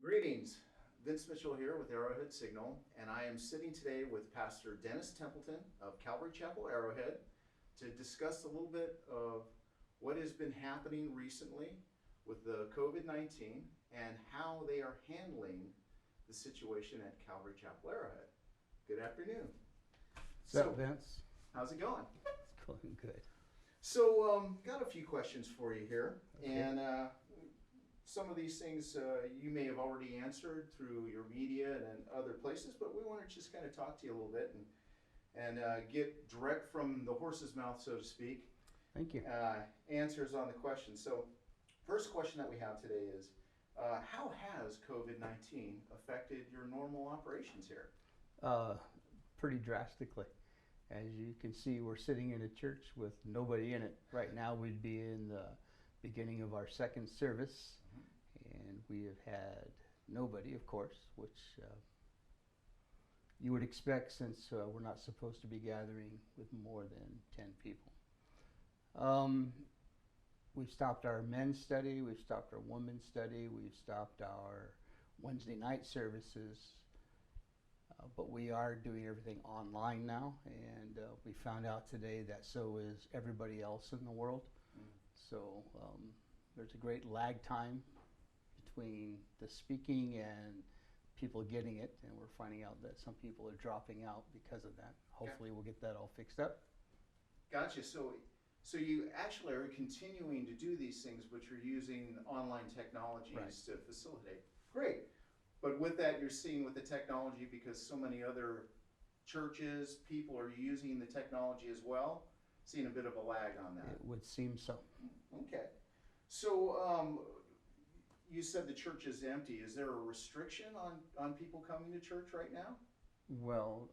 Greetings, Vince Mitchell here with Arrowhead Signal, and I am sitting today with Pastor Dennis Templeton of Calvary Chapel Arrowhead to discuss a little bit of what has been happening recently with the COVID-19 and how they are handling the situation at Calvary Chapel Arrowhead. Good afternoon. What's up, Vince? How's it going? It's going good. So, got a few questions for you here, Okay. and some of these things you may have already answered through your media and other places, but we want to just kind of talk to you a little bit and get direct from the horse's mouth, so to speak, Thank you. answers on the question. So, first question that we have today is, how has COVID-19 affected your normal operations here? Pretty drastically. As you can see, we're sitting in a church with nobody in it. Right now, we'd be in the beginning of our second service, and we have had nobody, of course, which you would expect since we're not supposed to be gathering with more than 10 people. We've stopped our men's study, we've stopped our women's study, we've stopped our Wednesday night services, but we are doing everything online now, and we found out today that so is everybody else in the world. So there's a great lag time between the speaking and people getting it, and we're finding out that some people are dropping out because of that. Hopefully we'll get that all fixed up. Gotcha. So you actually are continuing to do these things, but you're using online technologies Right. to facilitate. Great. But with that, you're seeing with the technology, because so many other churches, people are using the technology as well, seeing a bit of a lag on that. It would seem so. Okay. So you said the church is empty. Is there a restriction on people coming to church right now? Well,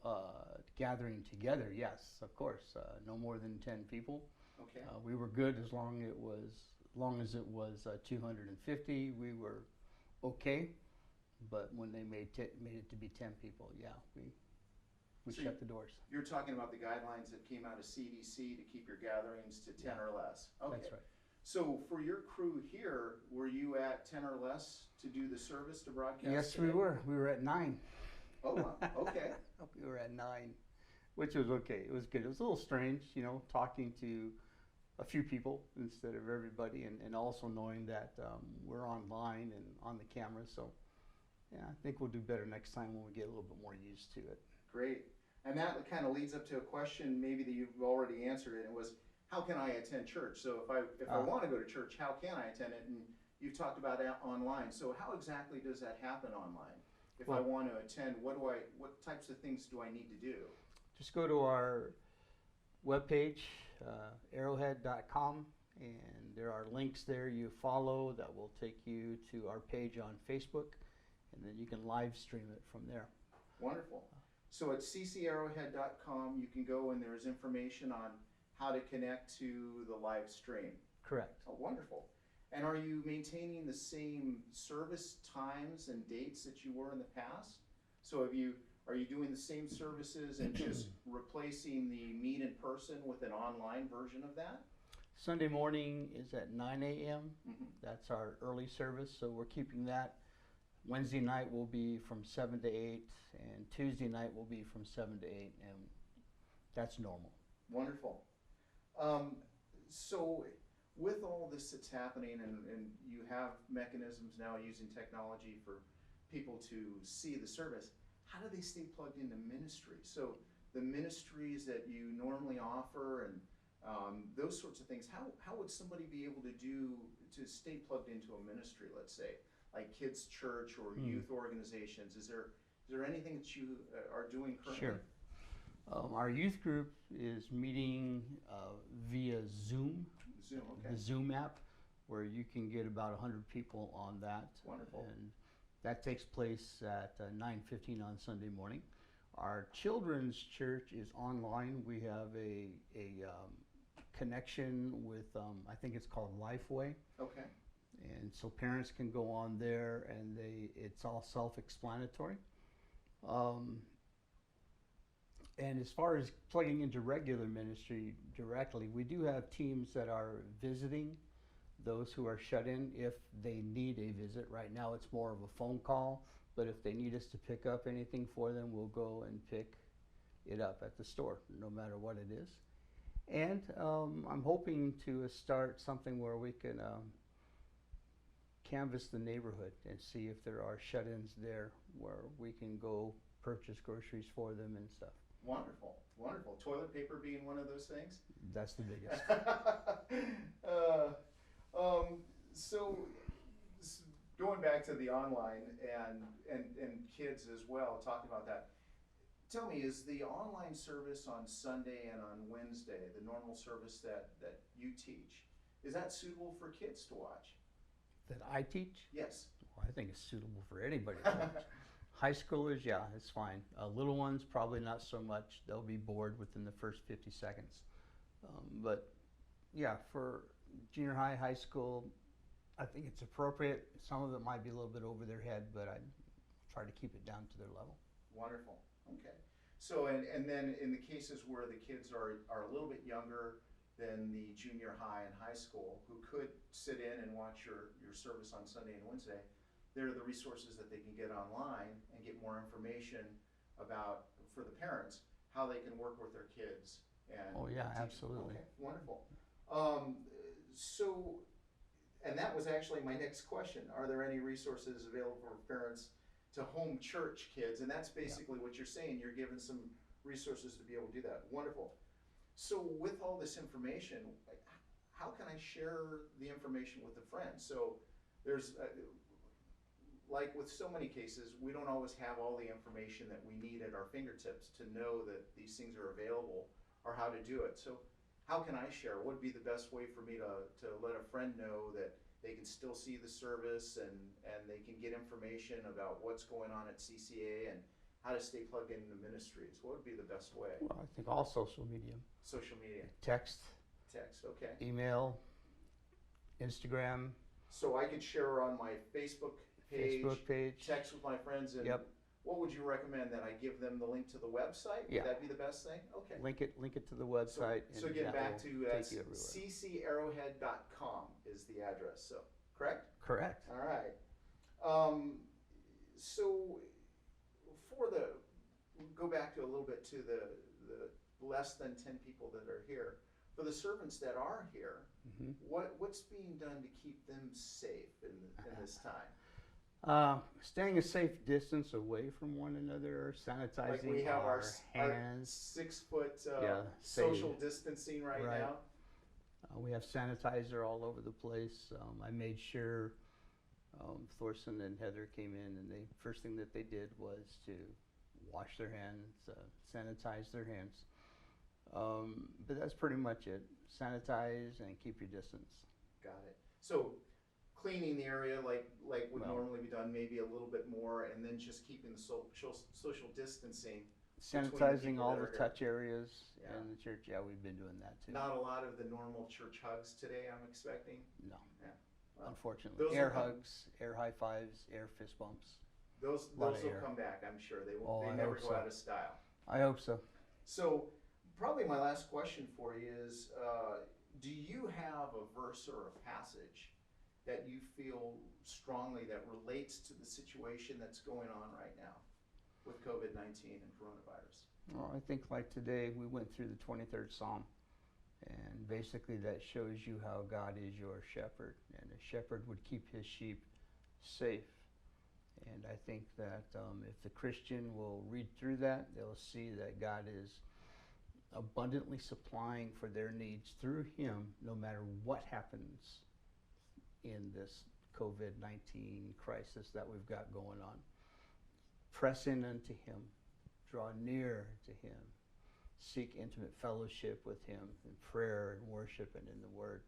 gathering together, yes, of course. No more than 10 people. Okay. We were good as long as it was 250. We were okay. But when they made it to be 10 people, yeah, we So shut the doors. You're talking about the guidelines that came out of CDC to keep your gatherings to 10 or less. Okay. That's right. So for your crew here, were you at 10 or less to do the service to broadcast? Yes, today? we were. We were at 9. Oh, wow. Okay. We were at 9, which was okay. It was good. It was a little strange, talking to a few people instead of everybody, and also knowing that we're online and on the camera. So, yeah, I think we'll do better next time when we get a little bit more used to it. Great. And that kind of leads up to a question maybe that you've already answered, and it was, how can I attend church? So if I want to go to church, how can I attend it? And you've talked about that online. So how exactly does that happen online? If I want to attend, what types of things do I need to do? Just go to our webpage, arrowhead.com, and there are links there you follow that will take you to our page on Facebook, and then you can live stream it from there. Wonderful. So at ccarrowhead.com, you can go and there's information on how to connect to the live stream. Correct. Oh, wonderful. And are you maintaining the same service times and dates that you were in the past? So are you doing the same services and just replacing the meet in person with an online version of that? Sunday morning is at 9 a.m. Mm-hmm. That's our early service, so we're keeping that. Wednesday night will be from 7 to 8, and Tuesday night will be from 7 to 8, and that's normal. Wonderful. So with all this that's happening, and you have mechanisms now using technology for people to see the service, how do they stay plugged into ministry? So the ministries that you normally offer and those sorts of things, how would somebody be able to stay plugged into a ministry, let's say, like kids' church or youth organizations? Is there anything that you are doing currently? Sure. Our youth group is meeting via Zoom. Zoom, okay. The Zoom app, where you can get about 100 people on that. Wonderful. And that takes place at 9:15 on Sunday morning. Our children's church is online. We have a connection with, I think it's called Lifeway. Okay. And so parents can go on there, and it's all self-explanatory. And as far as plugging into regular ministry directly, we do have teams that are visiting those who are shut in if they need a visit. Right now it's more of a phone call, but if they need us to pick up anything for them, we'll go and pick it up at the store, no matter what it is. And I'm hoping to start something where we can canvass the neighborhood and see if there are shut-ins there where we can go purchase groceries for them and stuff. Wonderful, wonderful. Toilet paper being one of those things? That's the biggest. So going back to the online and kids as well, talking about that, tell me, is the online service on Sunday and on Wednesday, the normal service that you teach, is that suitable for kids to watch? That I teach? Yes. Well, I think it's suitable for anybody to watch. High schoolers, yeah, it's fine. Little ones, probably not so much. They'll be bored within the first 50 seconds. But yeah, for junior high, high school, I think it's appropriate. Some of it might be a little bit over their head, but I try to keep it down to their level. Wonderful. Okay. So, and then in the cases where the kids are a little bit younger than the junior high and high school, who could sit in and watch your service on Sunday and Wednesday, there are the resources that they can get online and get more information about, for the parents, how they can work with their kids. And oh yeah, absolutely. Okay, wonderful. So, and that was actually my next question. Are there any resources available for parents to home church kids? And that's basically what you're saying. You're given some resources to be able to do that. Wonderful. So with all this information, how can I share the information with a friend? So there's, like with so many cases, we don't always have all the information that we need at our fingertips to know that these things are available or how to do it. So how can I share? What would be the best way for me to let a friend know that they can still see the service and they can get information about what's going on at CCA and how to stay plugged into ministries? What would be the best way? Well, I think all social media. Social media. Text, Okay. email, Instagram, So I could share on my Facebook page, text with my friends, and Yep. what would you recommend? That I give them the link to the website? Yeah. Would that be the best thing? Okay. link it to the website. So and getting that back will to take you everywhere. ccarrowhead.com is the address, so, correct? Correct. All right. So go back to a little bit to the less than 10 people that are here. For the servants that are here, Mhm. what's being done to keep them safe in this time? Staying a safe distance away from one another, sanitizing Like we have our our hands. 6 foot Yeah, social safe. distancing right Right. now. We have sanitizer all over the place. I made sure Thorson and Heather came in, and the first thing that they did was to wash their hands, sanitize their hands. But that's pretty much it. Sanitize and keep your distance. Got it. So cleaning the area like would Well- normally be done, maybe a little bit more, and then just keeping the social distancing. Sanitizing people all that the are here. touch areas Yeah. in the church. Yeah, we've been doing that too. Not a lot of the normal church hugs today, I'm expecting. No. Yeah. Well, Unfortunately. those Air will come- hugs, air high fives, air fist bumps. Those Lot of will air. come back, I'm sure. They Oh, they I never hope go so. out of style. I hope so. So probably my last question for you is, do you have a verse or a passage that you feel strongly that relates to the situation that's going on right now with COVID-19 and coronavirus? Well, I think like today we went through the 23rd Psalm, and basically that shows you how God is your shepherd, and a shepherd would keep his sheep safe. And I think that if the Christian will read through that, they'll see that God is abundantly supplying for their needs through him, no matter what happens in this COVID-19 crisis that we've got going on. Press in unto him, draw near to him, seek intimate fellowship with him in prayer and worship and in the word,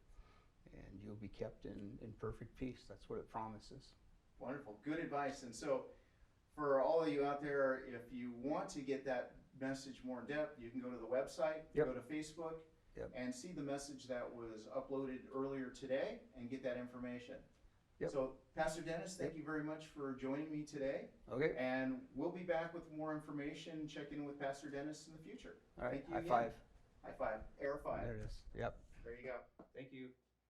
and you'll be kept in perfect peace. That's what it promises. Wonderful, good advice. And so for all of you out there, if you want to get that message more in depth, you can go to the website, Yep. go to Facebook, Yep. and see the message that was uploaded earlier today and get that information. Yep. So Pastor Dennis, thank you very much for joining me today. Okay? And we'll be back with more information, check in with Pastor Dennis in the future. All right. Thank you High again. five. High five, air five. There it is. Yep. There you go. Thank you.